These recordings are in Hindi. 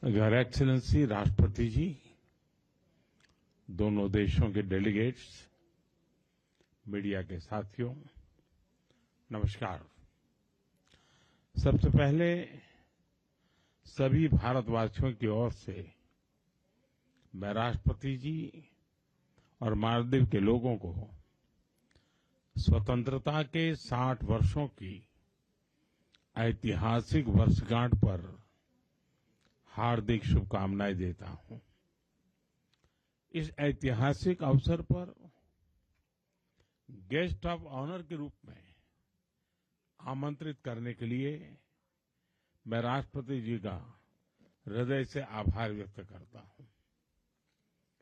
योर एक्सीलेंसी राष्ट्रपति जी, दोनों देशों के डेलीगेट्स, मीडिया के साथियों, नमस्कार। सबसे पहले सभी भारतवासियों की ओर से मैं राष्ट्रपति जी और मालदीव के लोगों को स्वतंत्रता के 60 वर्षों की ऐतिहासिक वर्षगांठ पर हार्दिक शुभकामनाएं देता हूं। इस ऐतिहासिक अवसर पर गेस्ट ऑफ ऑनर के रूप में आमंत्रित करने के लिए मैं राष्ट्रपति जी का हृदय से आभार व्यक्त करता हूं।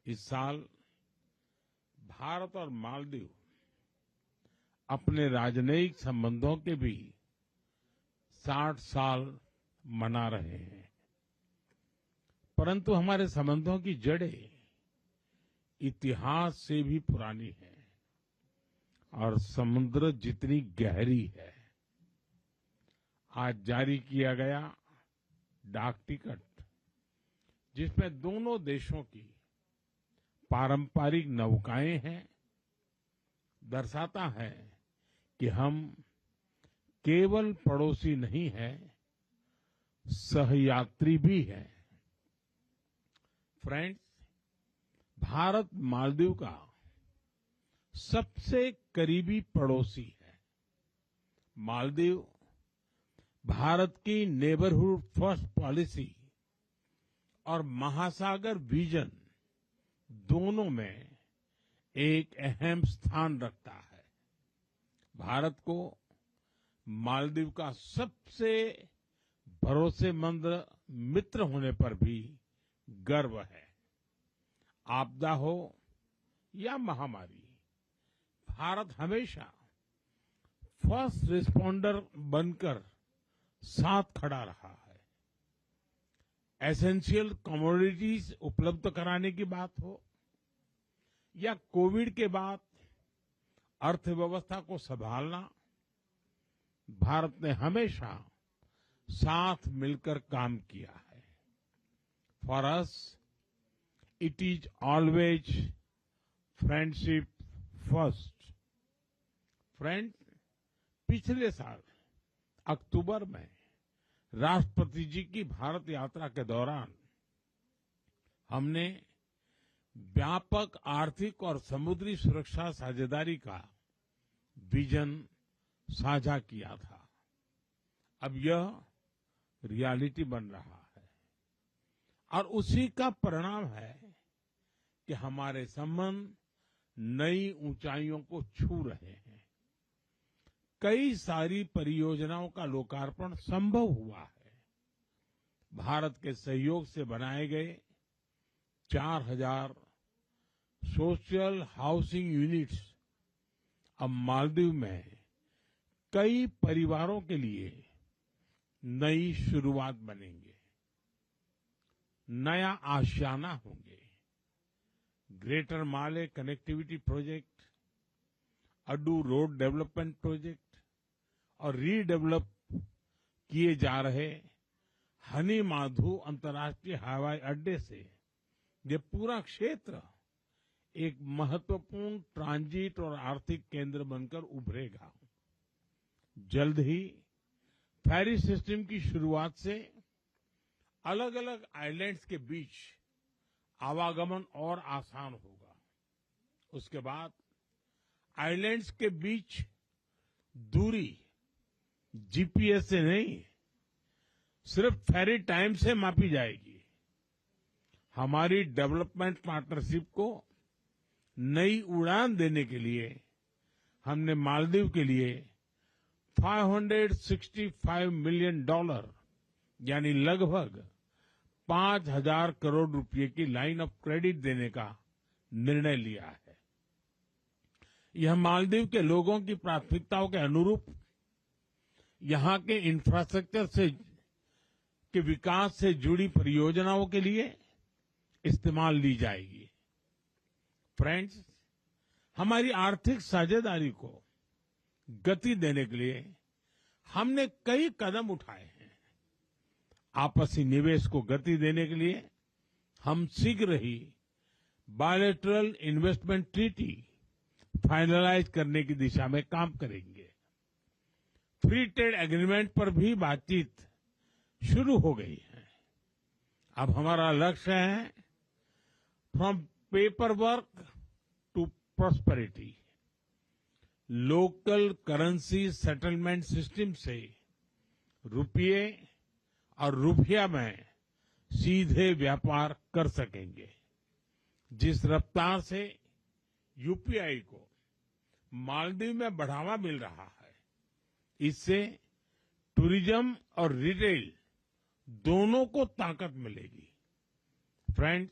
इस साल भारत और मालदीव अपने राजनयिक संबंधों के भी 60 साल मना रहे हैं, परंतु हमारे संबंधों की जड़ें इतिहास से भी पुरानी है और समुद्र जितनी गहरी है। आज जारी किया गया डाक टिकट, जिसमें दोनों देशों की पारंपरिक नौकाएं हैं, दर्शाता है कि हम केवल पड़ोसी नहीं हैं, सहयात्री भी हैं। फ्रेंड्स, भारत मालदीव का सबसे करीबी पड़ोसी है। मालदीव भारत की नेबरहुड फर्स्ट पॉलिसी और महासागर विजन दोनों में एक अहम स्थान रखता है। भारत को मालदीव का सबसे भरोसेमंद मित्र होने पर भी गर्व है। आपदा हो या महामारी, भारत हमेशा फर्स्ट रिस्पॉन्डर बनकर साथ खड़ा रहा है। एसेंशियल कमोडिटीज उपलब्ध कराने की बात हो या कोविड के बाद अर्थव्यवस्था को संभालना, भारत ने हमेशा साथ मिलकर काम किया है। For us it is always friendship first. Friend, पिछले साल अक्टूबर में राष्ट्रपति जी की भारत यात्रा के दौरान हमने व्यापक आर्थिक और समुद्री सुरक्षा साझेदारी का विजन साझा किया था। अब यह रियलिटी बन रहा है और उसी का परिणाम है कि हमारे संबंध नई ऊंचाइयों को छू रहे हैं। कई सारी परियोजनाओं का लोकार्पण संभव हुआ है। भारत के सहयोग से बनाए गए 4000 सोशल हाउसिंग यूनिट्स अब मालदीव में कई परिवारों के लिए नई शुरुआत बनेंगे, नया आशियाना होंगे। Greater Male connectivity project, Addu road development project और रीडेवलप किए जा रहे हनी माधु अंतर्राष्ट्रीय हवाई अड्डे से ये पूरा क्षेत्र एक महत्वपूर्ण ट्रांजिट और आर्थिक केंद्र बनकर उभरेगा। जल्द ही फेरी सिस्टम की शुरुआत से अलग अलग आइलैंड्स के बीच आवागमन और आसान होगा। उसके बाद आइलैंड्स के बीच दूरी जीपीएस से नहीं, सिर्फ फेरी टाइम से मापी जाएगी। हमारी डेवलपमेंट पार्टनरशिप को नई उड़ान देने के लिए हमने मालदीव के लिए $565 मिलियन यानी लगभग 5000 करोड़ रुपए की लाइन ऑफ क्रेडिट देने का निर्णय लिया है। यह मालदीव के लोगों की प्राथमिकताओं के अनुरूप यहां के इंफ्रास्ट्रक्चर से के विकास से जुड़ी परियोजनाओं के लिए इस्तेमाल ली जाएगी। फ्रेंड्स, हमारी आर्थिक साझेदारी को गति देने के लिए हमने कई कदम उठाए हैं। आपसी निवेश को गति देने के लिए हम शीघ्र ही बायलैटरल इन्वेस्टमेंट ट्रीटी फाइनलाइज करने की दिशा में काम करेंगे। फ्री ट्रेड एग्रीमेंट पर भी बातचीत शुरू हो गई है। अब हमारा लक्ष्य है from paperwork to prosperity. Local currency settlement system से रुपये और रुपया में सीधे व्यापार कर सकेंगे। जिस रफ्तार से यूपीआई को मालदीव में बढ़ावा मिल रहा है, इससे टूरिज्म और रिटेल दोनों को ताकत मिलेगी। फ्रेंड्स,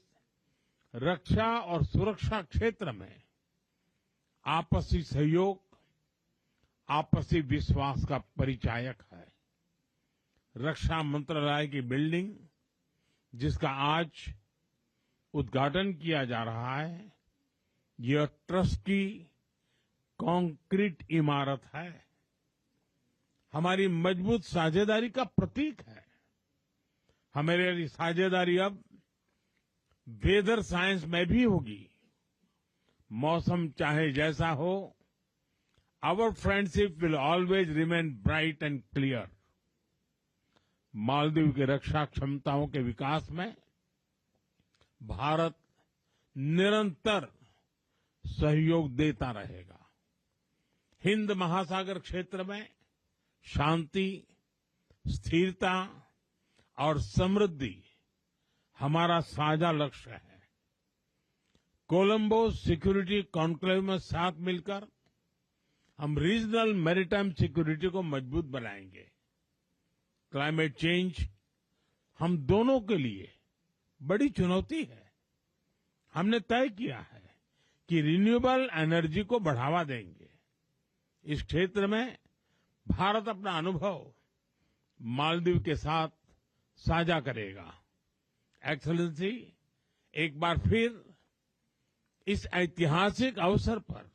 रक्षा और सुरक्षा क्षेत्र में आपसी सहयोग आपसी विश्वास का परिचायक है। रक्षा मंत्रालय की बिल्डिंग, जिसका आज उद्घाटन किया जा रहा है, यह ट्रस्ट की कंक्रीट इमारत है, हमारी मजबूत साझेदारी का प्रतीक है। हमारी साझेदारी अब वेदर साइंस में भी होगी। मौसम चाहे जैसा हो, our friendship will always remain bright and clear. Maldives की रक्षा क्षमताओं के विकास में भारत निरंतर सहयोग देता रहेगा। हिंद महासागर क्षेत्र में शांति, स्थिरता और समृद्धि हमारा साझा लक्ष्य है। कोलंबो सिक्योरिटी कॉन्क्लेव में साथ मिलकर हम रीजनल मैरीटाइम सिक्योरिटी को मजबूत बनाएंगे। क्लाइमेट चेंज हम दोनों के लिए बड़ी चुनौती है। हमने तय किया है कि रिन्यूएबल एनर्जी को बढ़ावा देंगे। इस क्षेत्र में भारत अपना अनुभव मालदीव के साथ साझा करेगा। एक्सेलेंसी, एक बार फिर इस ऐतिहासिक अवसर पर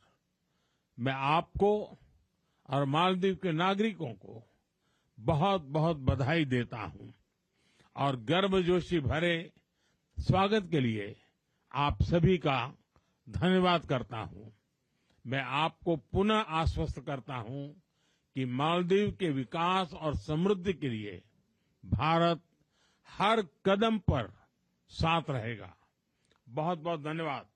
मैं आपको और मालदीव के नागरिकों को बहुत बहुत बधाई देता हूं और गर्मजोशी भरे स्वागत के लिए आप सभी का धन्यवाद करता हूं। मैं आपको पुनः आश्वस्त करता हूं कि मालदीव के विकास और समृद्धि के लिए भारत हर कदम पर साथ रहेगा। बहुत बहुत धन्यवाद।